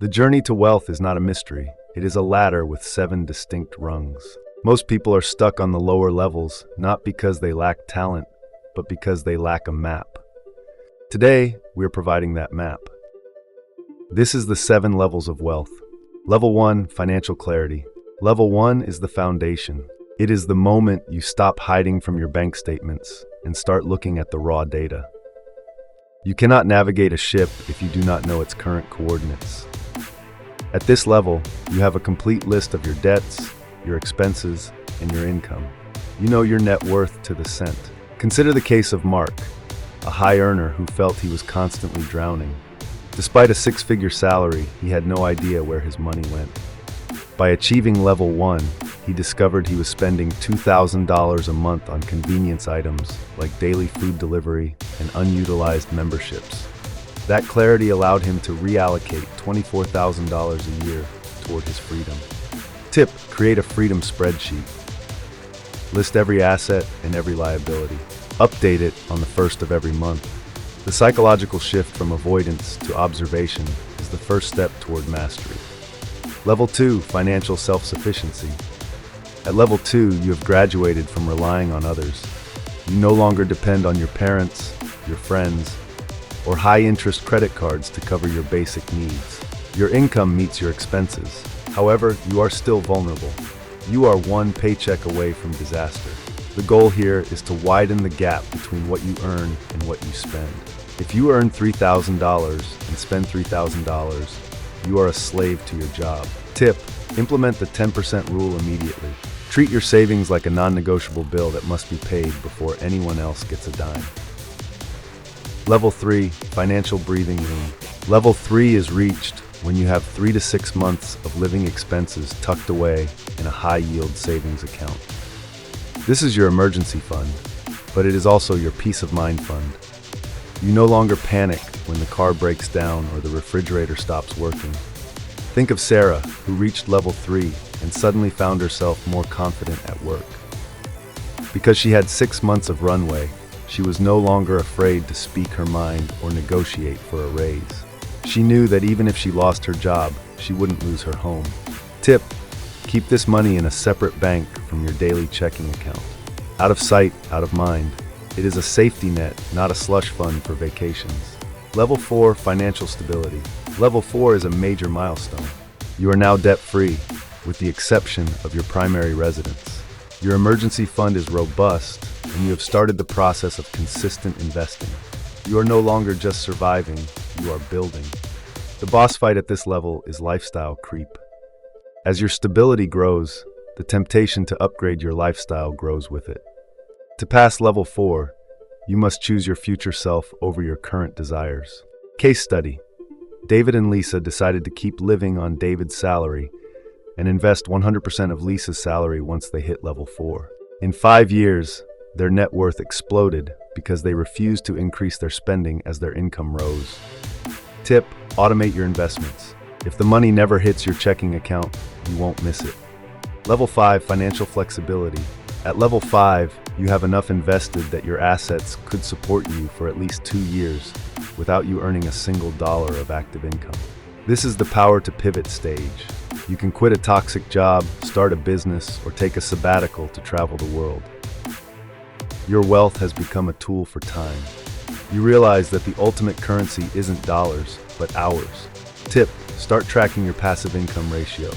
The journey to wealth is not a mystery. It is a ladder with 7 distinct rungs. Most people are stuck on the lower levels, not because they lack talent, but because they lack a map. Today, we're providing that map. This is the 7 levels of wealth. Level 1, financial clarity. Level 1 is the foundation. It is the moment you stop hiding from your bank statements and start looking at the raw data. You cannot navigate a ship if you do not know its current coordinates. At this level, you have a complete list of your debts, your expenses, and your income. You know your net worth to the cent. Consider the case of Mark, a high earner who felt he was constantly drowning. Despite a 6-figure salary, he had no idea where his money went. By achieving level 1, he discovered he was spending $2,000 a month on convenience items like daily food delivery and unutilized memberships. That clarity allowed him to reallocate $24,000 a year toward his freedom. Tip: create a freedom spreadsheet. List every asset and every liability. Update it on the first of every month. The psychological shift from avoidance to observation is the first step toward mastery. Level 2, financial self-sufficiency. At level 2, you have graduated from relying on others. You no longer depend on your parents, your friends, or high-interest credit cards to cover your basic needs. Your income meets your expenses. However, you are still vulnerable. You are one paycheck away from disaster. The goal here is to widen the gap between what you earn and what you spend. If you earn $3,000 and spend $3,000, you are a slave to your job. Tip: implement the 10% rule immediately. Treat your savings like a non-negotiable bill that must be paid before anyone else gets a dime. Level 3, financial breathing room. Level 3 is reached when you have 3 to 6 months of living expenses tucked away in a high-yield savings account. This is your emergency fund, but it is also your peace of mind fund. You no longer panic when the car breaks down or the refrigerator stops working. Think of Sarah, who reached level 3 and suddenly found herself more confident at work. Because she had 6 months of runway, she was no longer afraid to speak her mind or negotiate for a raise. She knew that even if she lost her job, she wouldn't lose her home. Tip: keep this money in a separate bank from your daily checking account. Out of sight, out of mind. It is a safety net, not a slush fund for vacations. Level 4, financial stability. Level 4 is a major milestone. You are now debt-free, with the exception of your primary residence. Your emergency fund is robust, and you have started the process of consistent investing. You are no longer just surviving, you are building. The boss fight at this level is lifestyle creep. As your stability grows, the temptation to upgrade your lifestyle grows with it. To pass level 4, you must choose your future self over your current desires. Case study: David and Lisa decided to keep living on David's salary and invest 100% of Lisa's salary once they hit level 4. In 5 years, their net worth exploded because they refused to increase their spending as their income rose. Tip: automate your investments. If the money never hits your checking account, you won't miss it. Level 5, financial flexibility. At level 5, you have enough invested that your assets could support you for at least 2 years without you earning a single dollar of active income. This is the power to pivot stage. You can quit a toxic job, start a business, or take a sabbatical to travel the world. Your wealth has become a tool for time. You realize that the ultimate currency isn't dollars, but hours. Tip: start tracking your passive income ratio.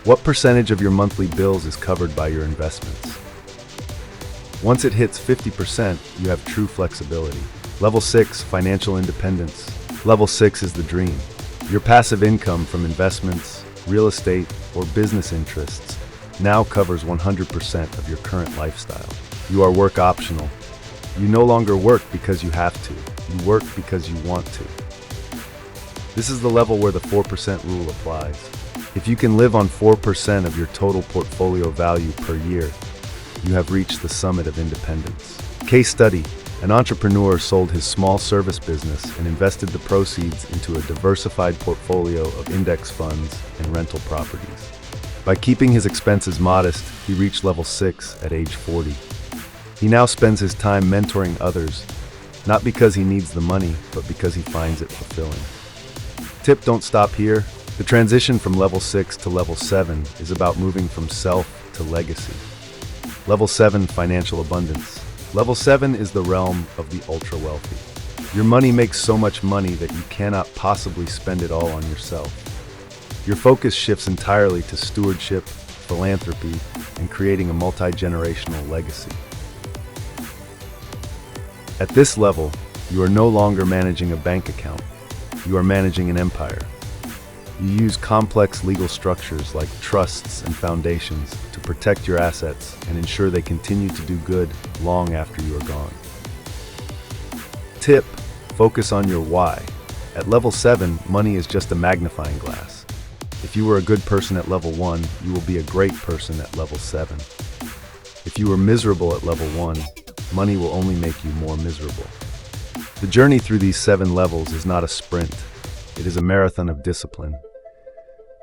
What percentage of your monthly bills is covered by your investments? Once it hits 50%, you have true flexibility. Level 6, financial independence. Level 6 is the dream. Your passive income from investments, real estate, or business interests now covers 100% of your current lifestyle. You are work optional. You no longer work because you have to. You work because you want to. This is the level where the 4% rule applies. If you can live on 4% of your total portfolio value per year, you have reached the summit of independence. Case study: an entrepreneur sold his small service business and invested the proceeds into a diversified portfolio of index funds and rental properties. By keeping his expenses modest, he reached level 6 at age 40. He now spends his time mentoring others, not because he needs the money, but because he finds it fulfilling. Tip: don't stop here. The transition from level 6 to level 7 is about moving from self to legacy. Level 7, financial abundance. Level 7 is the realm of the ultra-wealthy. Your money makes so much money that you cannot possibly spend it all on yourself. Your focus shifts entirely to stewardship, philanthropy, and creating a multi-generational legacy. At this level, you are no longer managing a bank account. You are managing an empire. You use complex legal structures like trusts and foundations to protect your assets and ensure they continue to do good long after you are gone. Tip: focus on your why. At level 7, money is just a magnifying glass. If you were a good person at level 1, you will be a great person at level 7. If you were miserable at level 1, money will only make you more miserable. The journey through these 7 levels is not a sprint. It is a marathon of discipline.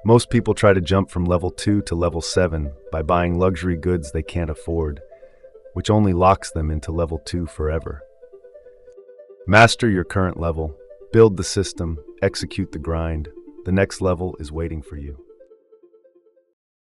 Most people try to jump from level 2 to level 7 by buying luxury goods they can't afford, which only locks them into level 2 forever. Master your current level, build the system, execute the grind. The next level is waiting for you.